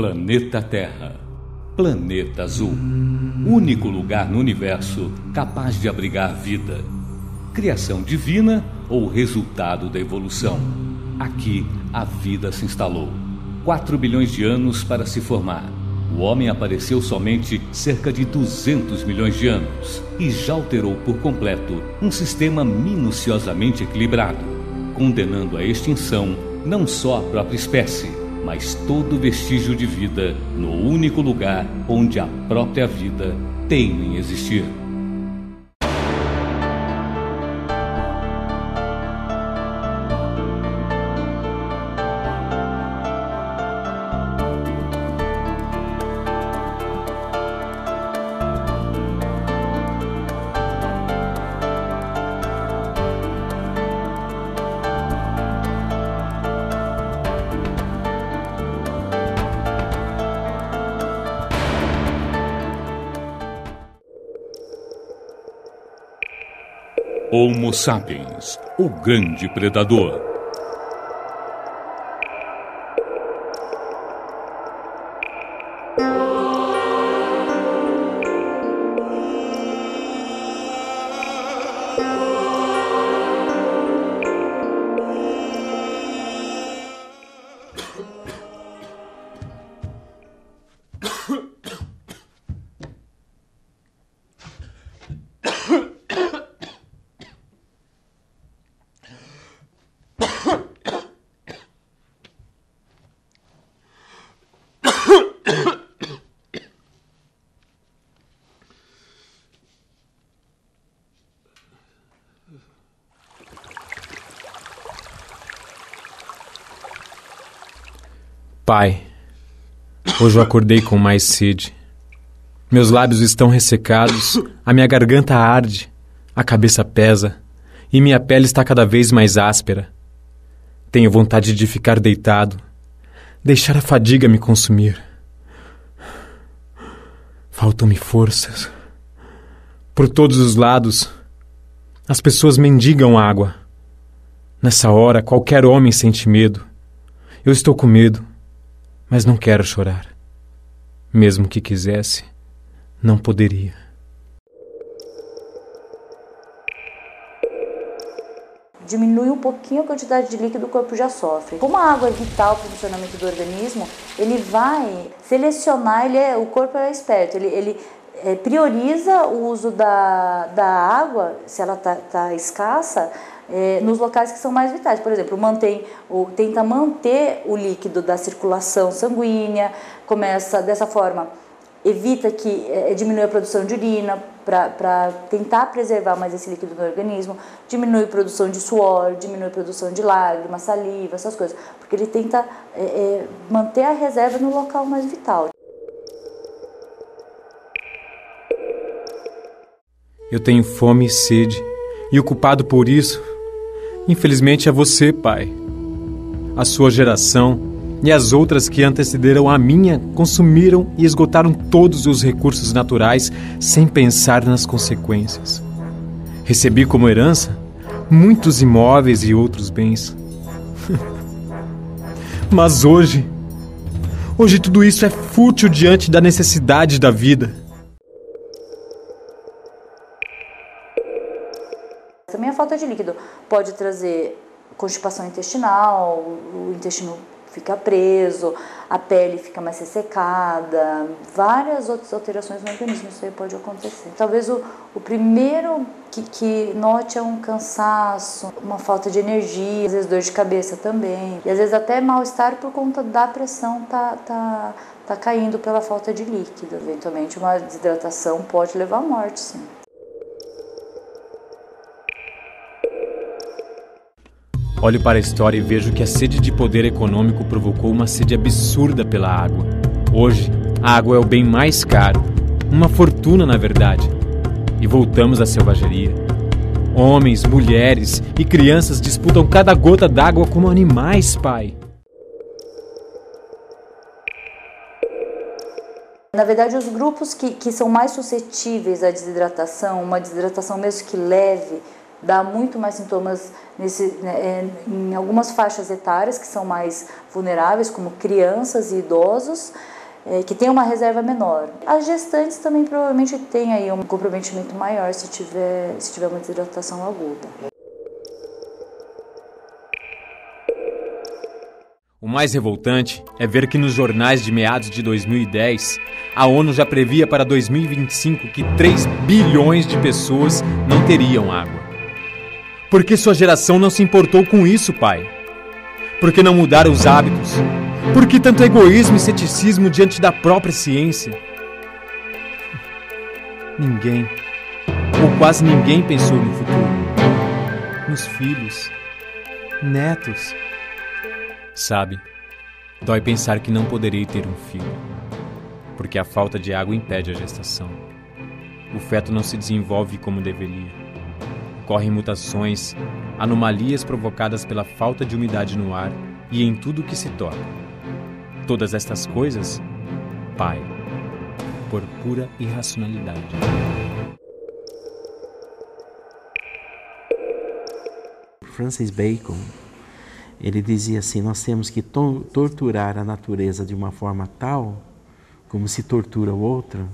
Planeta Terra. Planeta Azul. Único lugar no universo capaz de abrigar vida. Criação divina ou resultado da evolução? Aqui a vida se instalou. 4 bilhões de anos para se formar. O homem apareceu somente cerca de 200 milhões de anos e já alterou por completo um sistema minuciosamente equilibrado, condenando à extinção não só a própria espécie, mas todo vestígio de vida no único lugar onde a própria vida teima em existir. Homo sapiens, o grande predador. Pai, hoje eu acordei com mais sede. Meus lábios estão ressecados, a minha garganta arde, a cabeça pesa e minha pele está cada vez mais áspera. Tenho vontade de ficar deitado, deixar a fadiga me consumir. Faltam-me forças. Por todos os lados, as pessoas mendigam água. Nessa hora, qualquer homem sente medo. Eu estou com medo. Mas não quero chorar. Mesmo que quisesse, não poderia. Diminui um pouquinho a quantidade de líquido, o corpo já sofre. Como a água é vital para o funcionamento do organismo, ele vai selecionar, o corpo é esperto, ele prioriza o uso da água, se ela tá escassa, nos locais que são mais vitais. Por exemplo, tenta manter o líquido da circulação sanguínea, começa dessa forma, evita que diminui a produção de urina para tentar preservar mais esse líquido no organismo, diminui a produção de suor, diminui a produção de lágrimas, saliva, essas coisas, porque ele tenta manter a reserva no local mais vital. Eu tenho fome e sede, e o culpado por isso, infelizmente, é você, pai. A sua geração e as outras que antecederam a minha consumiram e esgotaram todos os recursos naturais sem pensar nas consequências. Recebi como herança muitos imóveis e outros bens. Mas hoje tudo isso é fútil diante da necessidade da vida. Também a falta de líquido pode trazer constipação intestinal, o intestino fica preso, a pele fica mais ressecada, várias outras alterações no organismo, isso aí pode acontecer. Talvez o primeiro que note é um cansaço, uma falta de energia, às vezes dor de cabeça também, e às vezes até mal-estar por conta da pressão tá caindo pela falta de líquido. Eventualmente uma desidratação pode levar à morte, sim. Olho para a história e vejo que a sede de poder econômico provocou uma sede absurda pela água. Hoje, a água é o bem mais caro, uma fortuna na verdade. E voltamos à selvageria. Homens, mulheres e crianças disputam cada gota d'água como animais, pai. Na verdade, os grupos que são mais suscetíveis à desidratação, uma desidratação mesmo que leve, dá muito mais sintomas em algumas faixas etárias que são mais vulneráveis, como crianças e idosos, que tem uma reserva menor. As gestantes também provavelmente têm aí um comprometimento maior se tiver uma desidratação aguda. O mais revoltante é ver que nos jornais de meados de 2010, a ONU já previa para 2025 que 3 bilhões de pessoas não teriam água. Por que sua geração não se importou com isso, pai? Por que não mudaram os hábitos? Por que tanto egoísmo e ceticismo diante da própria ciência? Ninguém, ou quase ninguém, pensou no futuro, nos filhos, netos. Sabe, dói pensar que não poderei ter um filho, porque a falta de água impede a gestação. O feto não se desenvolve como deveria. Ocorrem mutações, anomalias provocadas pela falta de umidade no ar e em tudo que se toca. Todas estas coisas, pai, por pura irracionalidade. Francis Bacon, ele dizia assim: nós temos que torturar a natureza de uma forma tal, como se tortura o outro,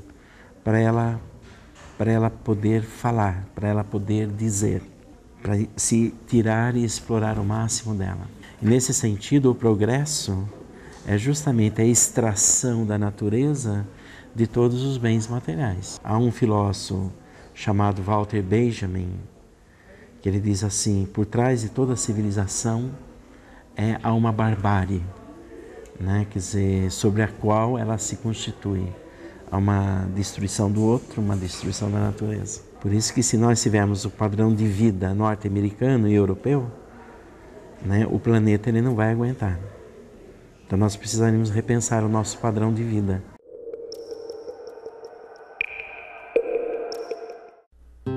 para ela poder falar, para ela poder dizer, para se tirar e explorar o máximo dela. E nesse sentido, o progresso é justamente a extração da natureza de todos os bens materiais. Há um filósofo chamado Walter Benjamin, que ele diz assim: por trás de toda civilização há uma barbárie, né? Quer dizer, sobre a qual ela se constitui. Há uma destruição do outro, uma destruição da natureza. Por isso que se nós tivermos o padrão de vida norte-americano e europeu, né, o planeta ele não vai aguentar. Então nós precisaríamos repensar o nosso padrão de vida.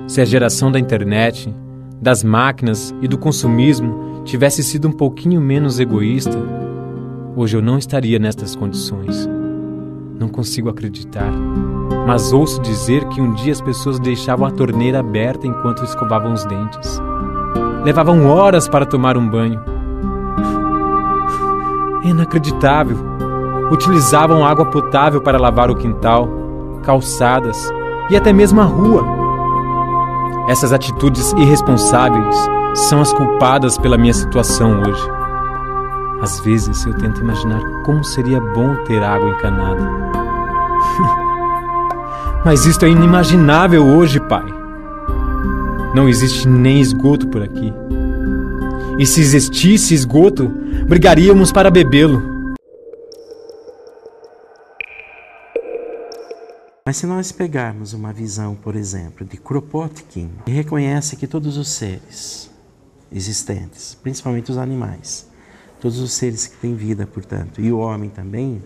Se a geração da internet, das máquinas e do consumismo tivesse sido um pouquinho menos egoísta, hoje eu não estaria nestas condições. Não consigo acreditar, mas ouço dizer que um dia as pessoas deixavam a torneira aberta enquanto escovavam os dentes. Levavam horas para tomar um banho. É inacreditável. Utilizavam água potável para lavar o quintal, calçadas e até mesmo a rua. Essas atitudes irresponsáveis são as culpadas pela minha situação hoje. Às vezes eu tento imaginar como seria bom ter água encanada. Mas isto é inimaginável hoje, pai. Não existe nem esgoto por aqui. E se existisse esgoto, brigaríamos para bebê-lo. Mas se nós pegarmos uma visão, por exemplo, de Kropotkin, que reconhece que todos os seres existentes, principalmente os animais, todos os seres que têm vida, portanto, e o homem também,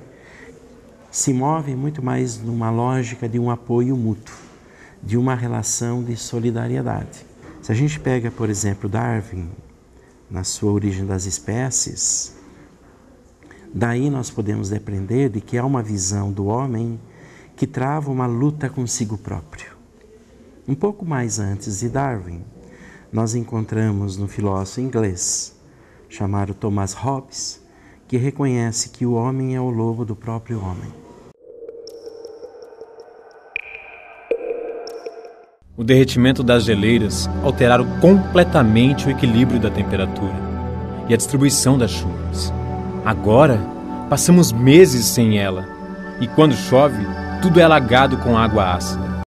se movem muito mais numa lógica de um apoio mútuo, de uma relação de solidariedade. Se a gente pega, por exemplo, Darwin, na sua Origem das Espécies, daí nós podemos depreender de que há uma visão do homem que trava uma luta consigo próprio. Um pouco mais antes de Darwin, nós encontramos no filósofo inglês, chamado Thomas Hobbes, que reconhece que o homem é o lobo do próprio homem. O derretimento das geleiras alteraram completamente o equilíbrio da temperatura e a distribuição das chuvas. Agora, passamos meses sem ela, e quando chove, tudo é alagado com água ácida.